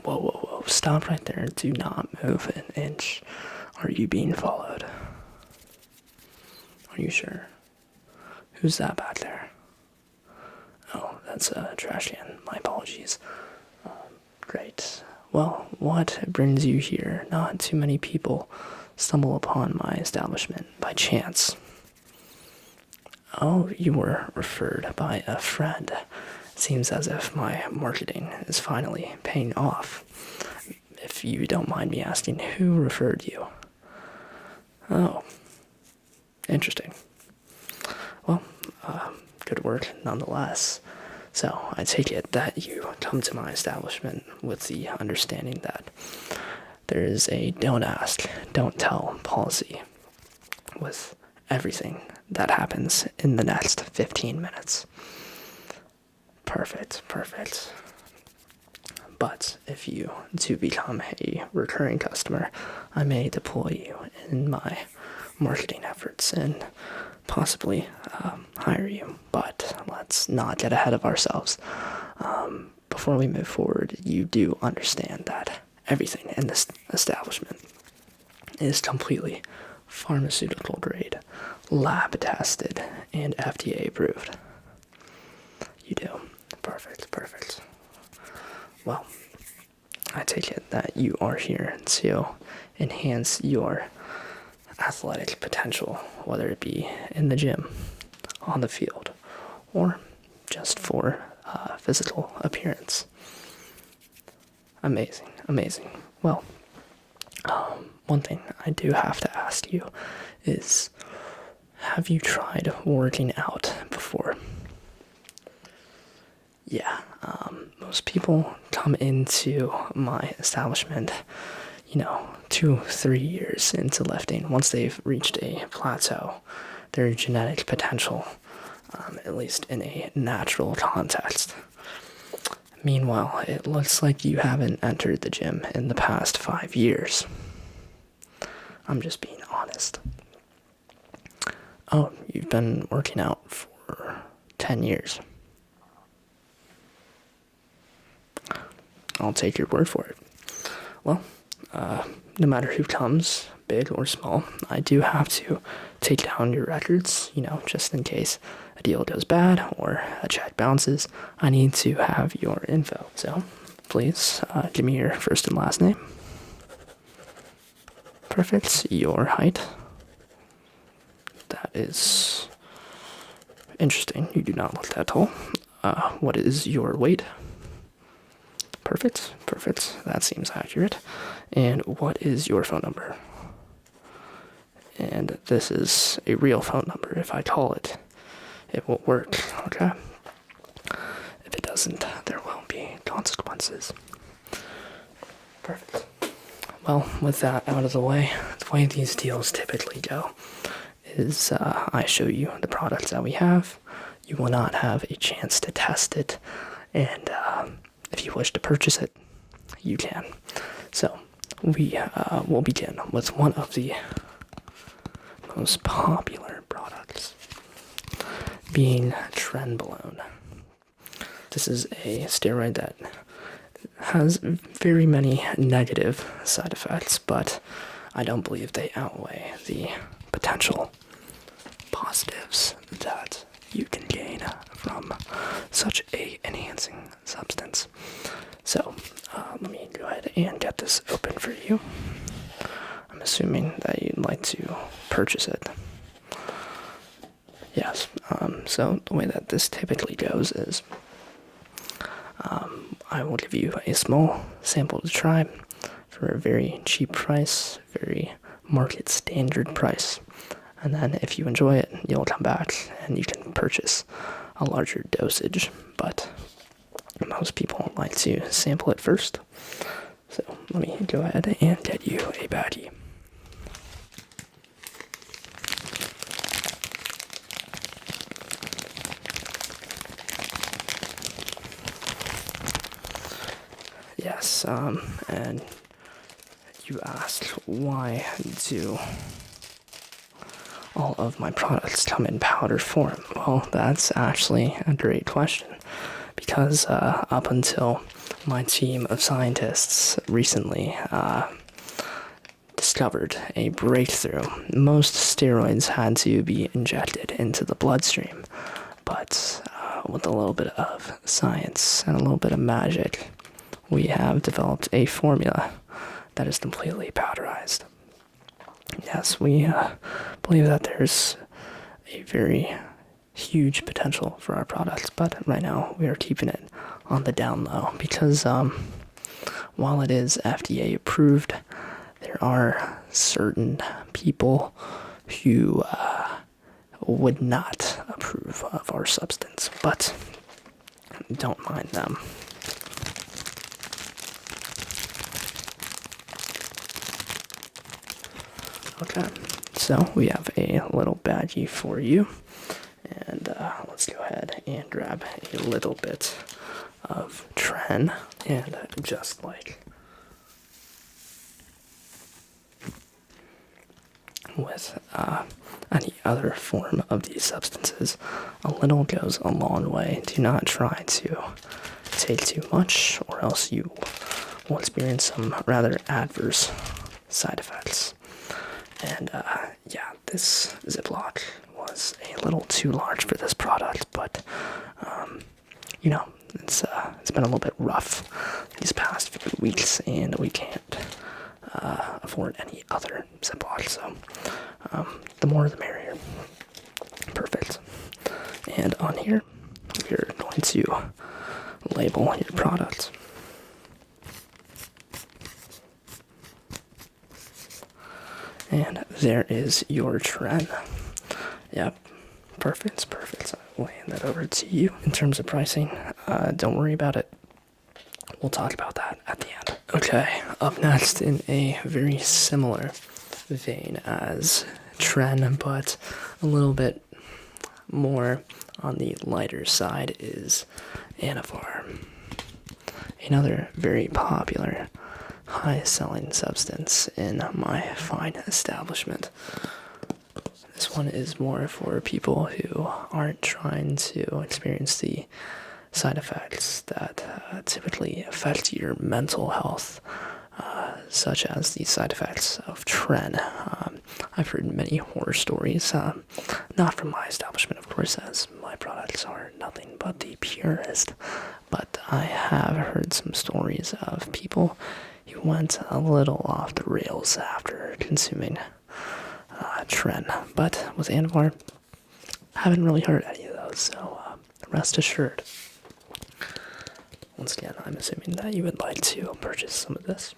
Whoa, whoa, whoa. Stop right there. Do not move an inch. Are you being followed? Are you sure? Who's that back there? Oh, that's a trash can. My apologies. Great. Well, what brings you here? Not too many people stumble upon my establishment by chance. Oh, you were referred by a friend. Seems as if my marketing is finally paying off. If you don't mind me asking, who referred you? Oh, interesting. Well, good work nonetheless. So, I take it that you come to my establishment with the understanding that there is a don't ask, don't tell policy with everything that happens in the next 15 minutes. Perfect, perfect. But if you do become a recurring customer, I may deploy you in my marketing efforts and possibly hire you. But let's not get ahead of ourselves. Before we move forward, you do understand that everything in this establishment is completely pharmaceutical grade, lab tested, and FDA approved. You do. Perfect, perfect. Well, I take it that you are here to enhance your athletic potential, whether it be in the gym, on the field, or just for physical appearance. Amazing, amazing. Well, one thing I do have to ask you is, have you tried working out before? Yeah, most people come into my establishment, 2-3 years into lifting. Once they've reached a plateau, their genetic potential, at least in a natural context. Meanwhile, it looks like you haven't entered the gym in the past 5 years. I'm just being honest. Oh, you've been working out for 10 years. I'll take your word for it. Well, no matter who comes, big or small, I do have to take down your records, just in case a deal goes bad or a check bounces. I need to have your info. So, please, give me your first and last name. Perfect. Your height. That is interesting. You do not look that tall. What is your weight? Perfect, perfect. That seems accurate. And what is your phone number? And this is a real phone number. If I call it, it will work, okay? If it doesn't, there will be consequences. Perfect. Well, with that out of the way these deals typically go is I show you the products that we have. You will not have a chance to test it, and if you wish to purchase it, you can. So, we will begin with one of the most popular products, being Trenbolone. This is a steroid that has very many negative side effects, but I don't believe they outweigh the potential positives that you can gain from such a enhancing substance. So, let me go ahead and get this open for you. I'm assuming that you'd like to purchase it. Yes, so the way that this typically goes is I will give you a small sample to try for a very cheap price, very market standard price. And then if you enjoy it, you'll come back and you can purchase a larger dosage. But most people like to sample it first. So let me go ahead and get you a baggie. Yes, and you asked why do all of my products come in powder form? Well, that's actually a great question, because up until my team of scientists recently discovered a breakthrough, most steroids had to be injected into the bloodstream. But with a little bit of science and a little bit of magic, we have developed a formula that is completely powderized. Yes, we believe that there's a very huge potential for our product, but right now we are keeping it on the down low because while it is FDA approved, there are certain people who would not approve of our substance, but don't mind them. Okay, so we have a little baggie for you, and let's go ahead and grab a little bit of Tren, and just like with any other form of these substances, a little goes a long way. Do not try to take too much, or else you will experience some rather adverse side effects. And yeah, this Ziploc was a little too large for this product, but you know, it's been a little bit rough these past few weeks, and we can't afford any other Ziploc, so the more the merrier. Perfect. And on here, we're going to label your product. And there is your Tren. Yep, perfect. I'll hand that over to you. In terms of pricing, don't worry about it. We'll talk about that at the end. Okay, up next in a very similar vein as Tren, but a little bit more on the lighter side, is Anavar. Another very popular high-selling substance in my fine establishment. This one is more for people who aren't trying to experience the side effects that typically affect your mental health, such as the side effects of Tren. I've heard many horror stories, not from my establishment, of course, as my products are nothing but the purest, but I have heard some stories of people who went a little off the rails after consuming Tren. But with Anavar, I haven't really heard any of those, so rest assured. Once again, I'm assuming that you would like to purchase some of this.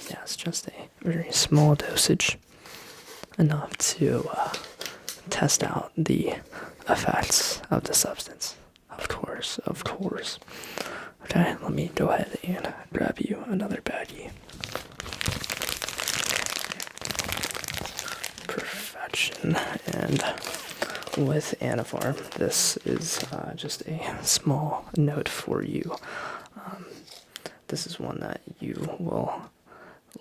Yeah, it's just a very small dosage, enough to test out the effects of the substance. Of course. Okay, let me go ahead and grab you another baggie. Perfection. And with Anavar, this is just a small note for you. This is one that you will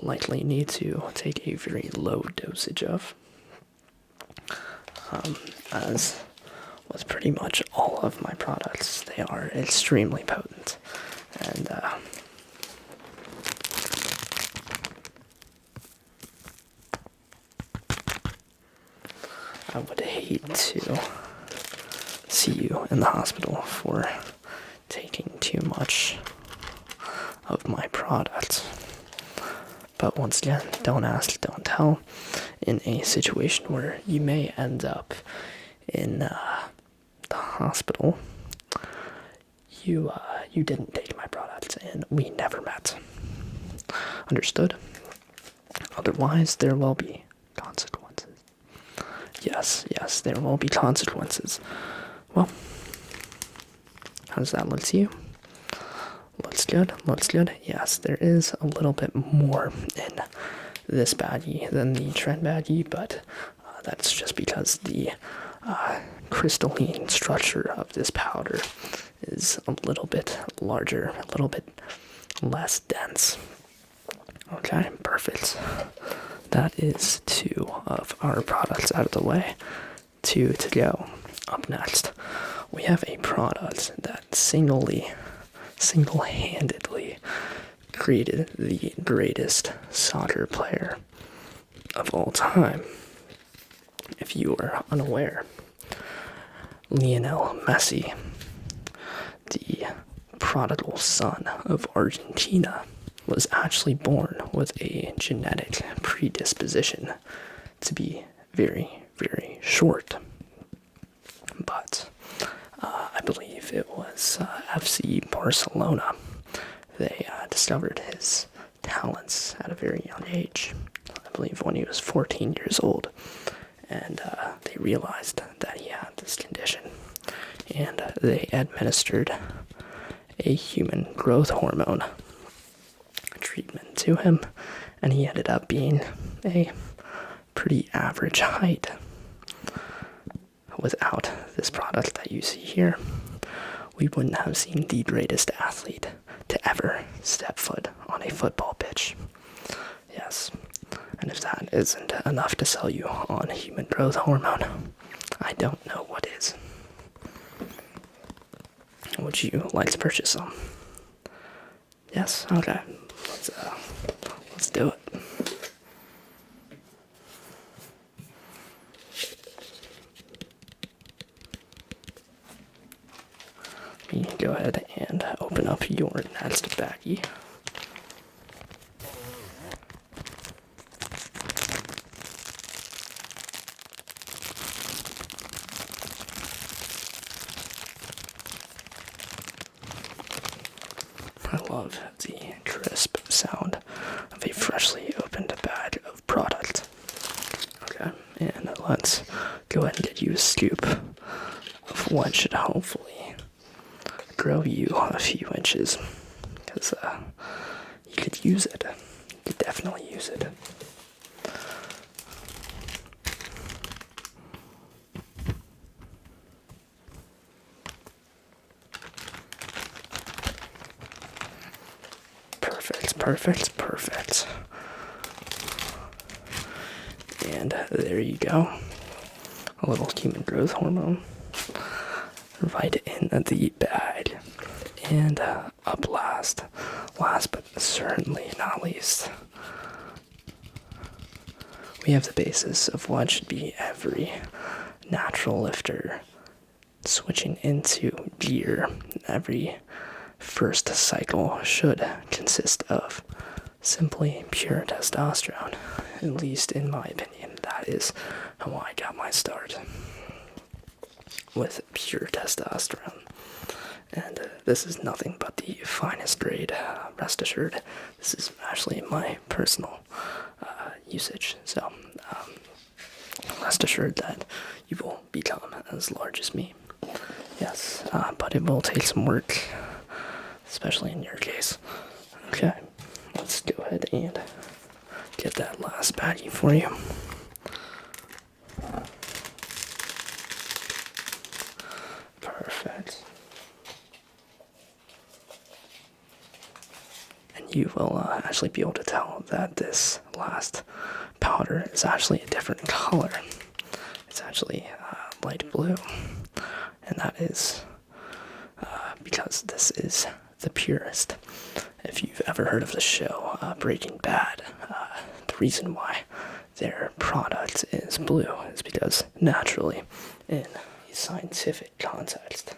likely need to take a very low dosage of, as with pretty much all of my products, they are extremely potent, and I would hate to see you in the hospital for taking too much of my product. But once again, don't ask, don't tell. In a situation where you may end up in the hospital, you didn't take my product, and we never met. Understood? Otherwise, there will be consequences. Yes, there will be consequences. Well, how does that look to you? Looks good. Yes, there is a little bit more in this baggie than the Tren baggie, but that's just because the crystalline structure of this powder is a little bit larger, a little bit less dense. Okay, perfect. That is 2 of our products out of the way. 2 to go. Up next, we have a product that single-handedly created the greatest soccer player of all time. If you are unaware, Lionel Messi, the prodigal son of Argentina, was actually born with a genetic predisposition to be very, very short. But I believe it was FC Barcelona. They discovered his talents at a very young age. I believe when he was 14 years old. And they realized that he had this condition. And they administered a human growth hormone treatment to him. And he ended up being a pretty average height. Without this product that you see here, we wouldn't have seen the greatest athlete to ever step foot on a football pitch. Yes. And if that isn't enough to sell you on human growth hormone, I don't know what is. Would you like to purchase some? Yes? Okay. Let's do it. Let me go ahead and open up your next baggie. I love the crisp sound of a freshly opened bag of product. Okay, and let's go ahead and get you a scoop of what should hopefully grow you a few inches, because you could use it. You could definitely use it. Perfect. And there you go. A little human growth hormone right in the bag. And up last but certainly not least, we have the basis of what should be every natural lifter switching into gear. Every first cycle should consist of simply pure testosterone. At least in my opinion, that is how I got my start, with pure testosterone. And this is nothing but the finest grade, rest assured. This is actually my personal usage, so rest assured that you will become as large as me. Yes, but it will take some work, especially in your case. Okay, let's go ahead and get that last baggie for you. Perfect. And you will actually be able to tell that this last powder is actually a different color. It's actually light blue. And that is because this is the purest. If you've ever heard of the show Breaking Bad, the reason why their product is blue is because naturally, in a scientific context,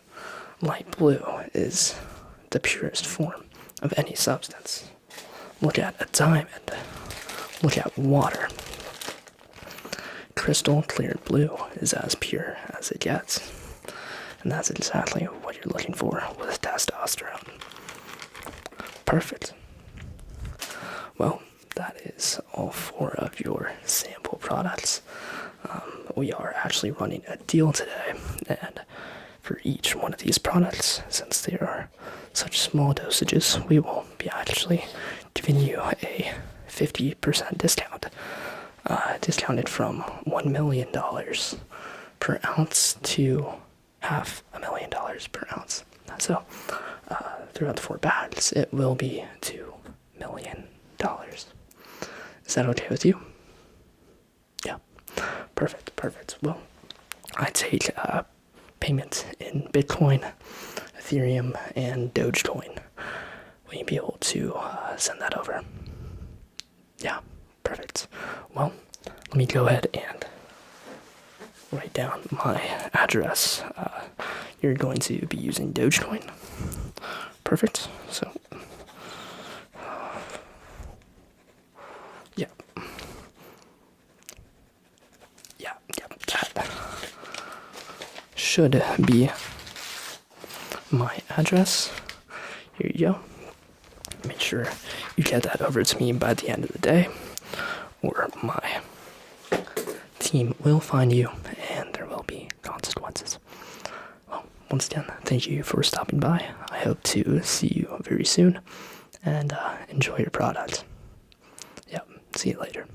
light blue is the purest form of any substance. Look at a diamond. Look at water. Crystal clear blue is as pure as it gets. And that's exactly what you're looking for with testosterone. Perfect. Well, that is all 4 of your sample products. We are actually running a deal today, and for each one of these products, since they are such small dosages, we will be actually giving you a 50% discount, discounted from $1 million per ounce to $500,000 per ounce. So, throughout the 4 bags, it will be $2 million. Is that okay with you? Yeah. Perfect. Well, I take payment in Bitcoin, Ethereum, and Dogecoin, will you be able to send that over? Yeah, perfect. Well, let me go ahead and write down my address. You're going to be using Dogecoin. Perfect. So, yeah. Yeah, that should be my address. Here you go. Make sure you get that over to me by the end of the day, or my team will find you and there will be consequences. Well, once again, thank you for stopping by. I hope to see you very soon and enjoy your product. Yep, see you later.